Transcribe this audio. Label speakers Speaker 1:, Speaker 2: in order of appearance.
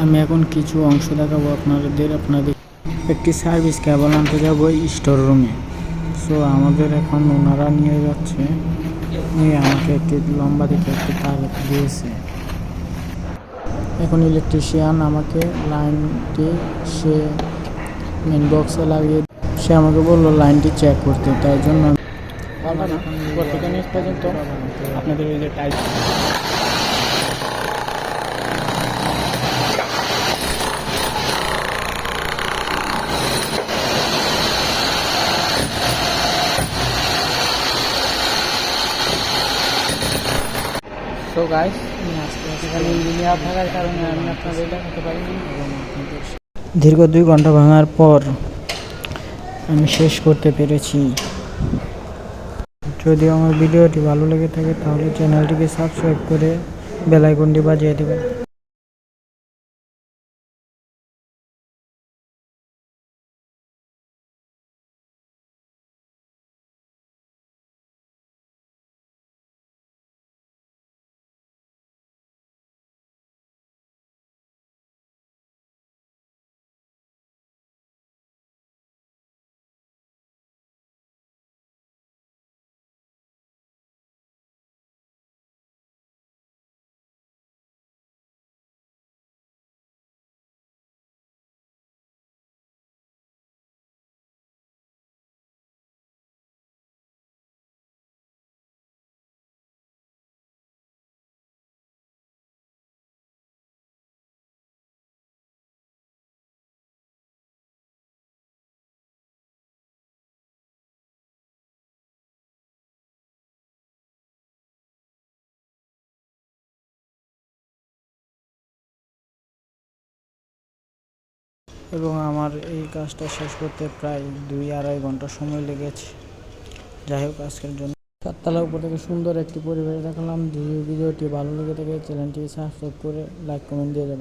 Speaker 1: আমি এখন কিছু অংশ দেখাবো আপনাদের একটি সার্ভিস কেবল আনতে যাবো স্টোর রুমে। সো আমাদের এখন ওনারা নিয়ে যাচ্ছে, নিয়ে আমাকে একটি লম্বা দিকে একটি তার দিয়েছে। এখন ইলেকট্রিশিয়ান আমাকে লাইনটি সে মেন বক্সে লাগিয়ে সে আমাকে বললো লাইনটি চেক করতে, তাই জন্য পর্যন্ত আপনাদের ওই যে টাইপ সো গাইস, এখানে ইঞ্জিনিয়ার থাকার কারণে আমি আপনাদের দেখাতে পারিনি। দীর্ঘ 2 ঘন্টা ভাঙার পর আমি শেষ করতে পেরেছি। যদি আমার ভিডিওটি ভালো লেগে থাকে তাহলে চ্যানেলটিকে সাবস্ক্রাইব করে বেল আইকনটি বাজিয়ে দেবেন। এবং আমার এই কাজটা শেষ করতে প্রায় 2-2.5 ঘন্টা সময় লেগেছে। যাই হোক, আজকের জন্য 7 তলার উপর থেকে সুন্দর একটি পরিবেশ দেখালাম। যদি ভিডিওটি ভালো লেগে থাকে চ্যানেলটি সাবস্ক্রাইব করে লাইক কমেন্ট দিয়ে যাবেন।